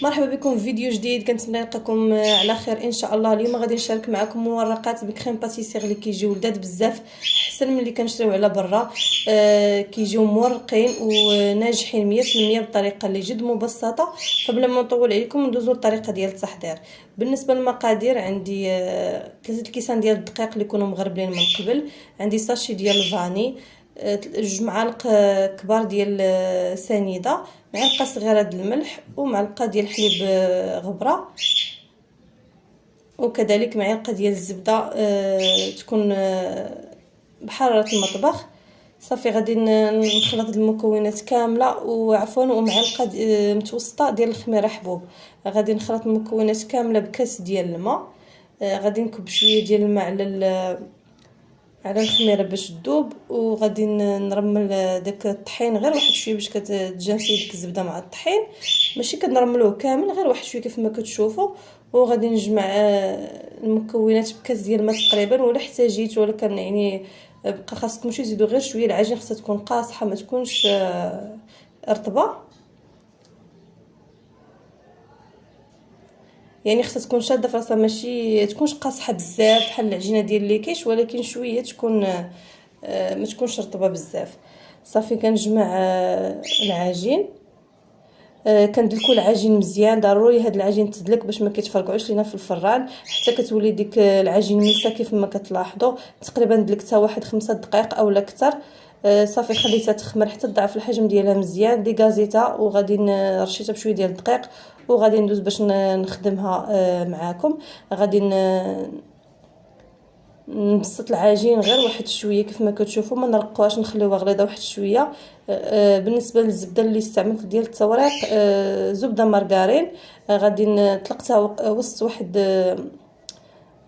مرحبا بكم في فيديو جديد. كنتمنى نلقاكم على خير ان شاء الله. اليوم غادي نشارك معكم مورقات بكريم باتيسير اللي كيجيو لذاذ بزاف، احسن من اللي كنشريو على برا. كيجيو مورقين وناجحين 100% بطريقه اللي جد مبسطه. فبلا ما نطول عليكم ندوزو للطريقه ديال التحضير. بالنسبه للمقادير عندي 3 كيسان ديال الدقيق اللي يكونوا مغربلين من قبل، عندي ساشي ديال الفاني، 2 معالق كبار ديال سنيده، معلقه صغيره ديال الملح، ومعلقه ديال حليب غبره، وكذلك معلقه ديال الزبده تكون بحراره المطبخ. صافي غادي نخلط المكونات كامله، وعفوا ومعلقه متوسطه ديال الخميره حبوب. غادي نخلط المكونات كامله بكاس ديال الماء. غادي نكب شويه ديال الماء على الخميره باش تذوب، وغادي نرمل داك الطحين غير واحد شويه باش كتجانسي ديك الزبده مع الطحين، ماشي كنرملوه كامل، غير واحد شويه كيف ما كتشوفوا. وغادي نجمع المكونات بكاس ديال الماء تقريبا، ولا احتاجيت ولا كان يعني بقى خاصكم شي تزيدوا غير شويه. العجين خاصها تكون قاصحه ما تكونش رطبه، يعني خاصها تكون شاده في راسها، ماشي تكونش قاصحه بزاف بحال العجينه ديال الليكيش، ولكن شويه تكون ما تكونش رطبه بزاف. صافي كنجمع العجين، كندلكو العجين مزيان. ضروري هاد العجين تدلك باش ما كيتفرقعوش لينا في الفران، حتى كتولي ديك العجين ملسه كيف ما كتلاحظوا. تقريبا دلكتها واحد 5 دقائق اولا اكثر. صافي خليتها تخمر حتى تضاعف الحجم ديالها مزيان، ديكازيتها وغادي رشيتها بشويه ديال الدقيق، وغادي ندوز باش نخدمها معاكم. غادي نبسط العجين غير واحد شويه كيف ما كتشوفوا، ما نرقوهاش، نخليوها غليظه واحد شويه. بالنسبه للزبده اللي استعملت ديال التوريق، زبده مارغرين، غادي نطلقتها وسط واحد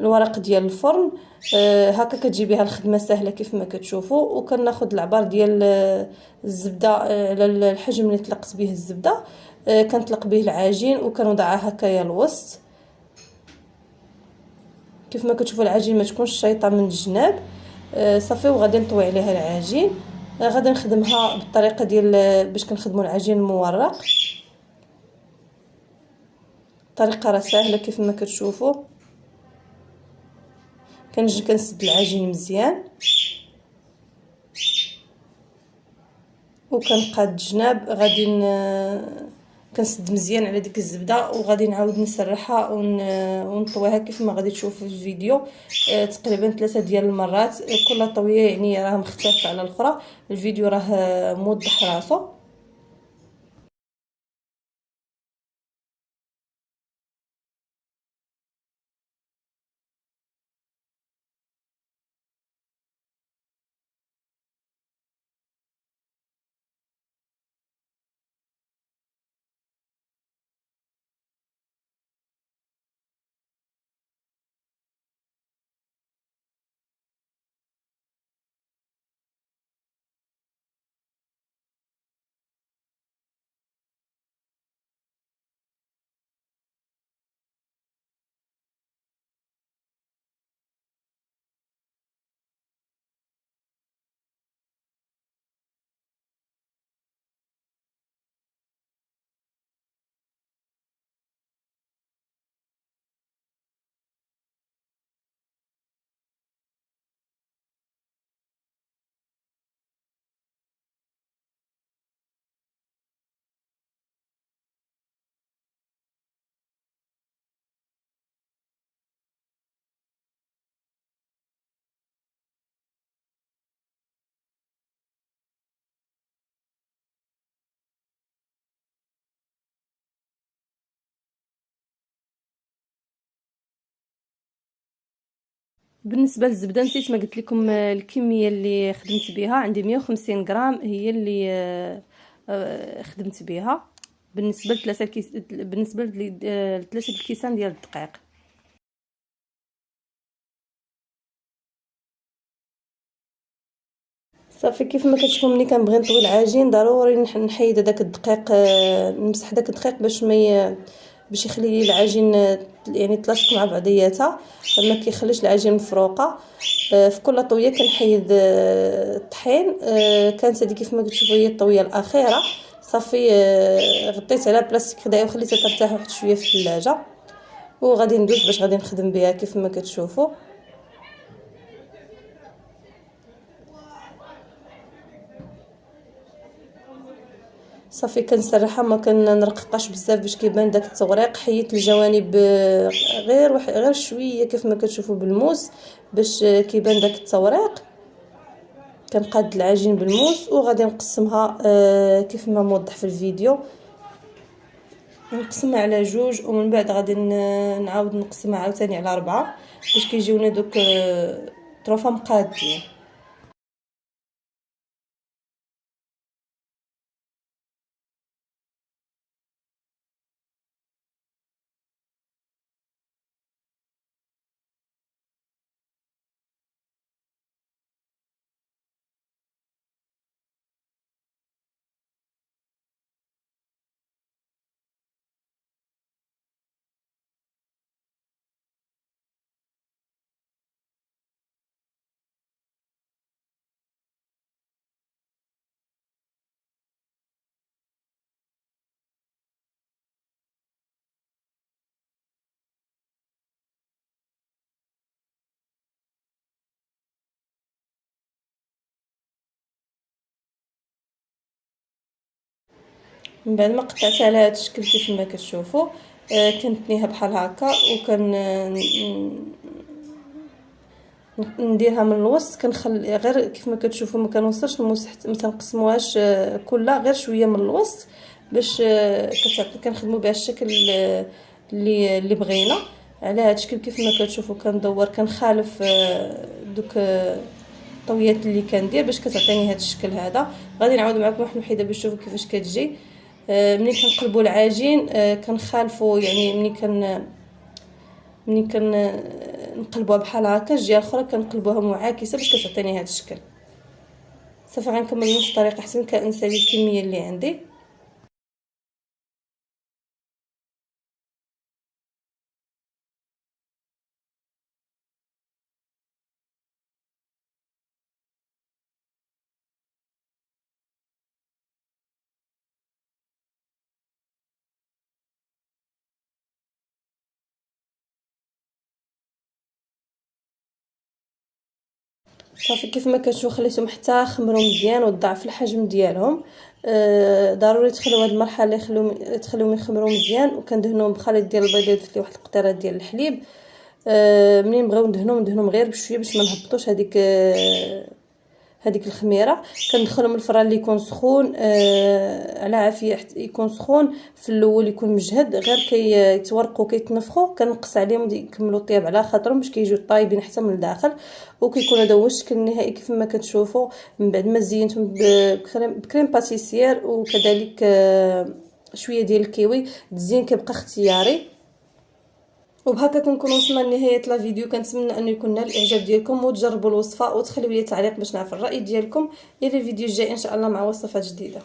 الورق ديال الفرن. هكا كتجي بها الخدمه سهله كيف ما كتشوفوا. وكناخذ العبار ديال الزبده على الحجم اللي طلقت به الزبده، كنطلق به العجين وكنوضعها هكايا الوسط كيف ما كتشوفوا. العجين ما تكونش شايطه من الجناب. صافي وغادي نطوي عليها العجين. غادي نخدمها بالطريقه ديال باش كنخدموا العجين المورق. الطريقه راه سهله كيف ما كتشوفوا. كنجي كنسد العجين مزيان وكنقاد الجناب. غادي كنسد مزيان على ديك الزبده، وغادي نعاود نسرحها ونطويها كيف ما غادي تشوفوا في الفيديو. تقريبا 3 ديال المرات، كل طويه يعني راه مختلفه على الاخرى. الفيديو راه موضح راسو. بالنسبه للزبده نسيت ما قلت لكم الكميه اللي خدمت بها. عندي 150 غرام هي اللي خدمت بها بالنسبه بالنسبه لثلاثه الكيسان ديال الدقيق. صافي كيف ما كتشوفوا ملي كنبغي نطوي العجين ضروري نحيد هذاك الدقيق، نمسح داك الدقيق باش يخلي لي العجين يعني تلاصق مع بعضياتها، ما كيخليش العجين مفروقه. في كل طويه كنحيد الطحين. كانت هذه كيف ما كتشوفوا هي الطويه الاخيره. صافي غطيت على بلاستيك غذائي وخليتها ترتاح واحد شويه في الثلاجه، وغادي ندوز باش غادي نخدم بها كيف ما كتشوفوا. صافي كنسرحها، ما كنرققاش بزاف باش كيبان داك التوريق. حيت الجوانب غير شويه كيف ما كتشوفوا بالموس باش كيبان داك التوريق. كنقاد العجين بالموس وغادي نقسمها كيف ما موضح في الفيديو، نقسمها على جوج، ومن بعد غادي نعاود نقسمها عاوتاني على 4 باش كيجيونا دوك طروفه مقادين. من بعد ما قطعتها على هذا الشكل كيف ما كتشوفوا كنتنيها بحال هكا، وكن نديرها من الوسط. كنخلي غير كيف ما كتشوفوا ما كنوصلش الموس حتى ما تنقسموهاش كلها، غير شويه من الوسط باش كنخدموا بها الشكل اللي بغينا. على هذا الشكل كيف ما كتشوفوا كندور كنخالف دوك الطويات اللي كندير باش كتعطيني هذا الشكل هذا. غادي نعاود معكم واحد الوحيده باش تشوفوا كيفاش كتجي. ملي كنقلبوا العجين كنخالفوا، يعني ملي نقلبوها بحال هكا الجهه الاخرى كنقلبوها معاكسه باش كتعطيني هذا الشكل. صافي غنكمل نفس الطريقه حتى كنسالي الكميه اللي عندي. صافي كيف ما كتشوفوا خليتهم حتى خمروا مزيان وضاعف الحجم ديالهم. ضروري تخليو هاد المرحله تخليوهم يخمروا مزيان، وكندهنوهم بخليط ديال البيض، درت ليه واحد القطيره ديال الحليب. منين نبغيو ندهنوهم غير بشويه باش ما نهبطوش هذيك الخميره. كندخلهم الفران اللي يكون سخون على عافيه حتى يكون سخون. في الاول يكون مجهد غير كيتورقوا كيتنفخوا، كنقص عليهم يكملوا طياب على خاطرهم باش كيجيو طايبين حتى من الداخل، وكيكون هذا هو الشكل النهائي كيف ما كتشوفوا. من بعد ما زينتهم بكريم باتيسير وكذلك شويه ديال الكيوي. التزيين كيبقى اختياري. وبهكا كنكون وصلنا لنهايه لا فيديو. كنتمنى انه يكون نال الاعجاب ديالكم وتجربوا الوصفه وتخليو لي تعليق باش نعرف الراي ديالكم. الى الفيديو الجاي ان شاء الله مع وصفات جديده.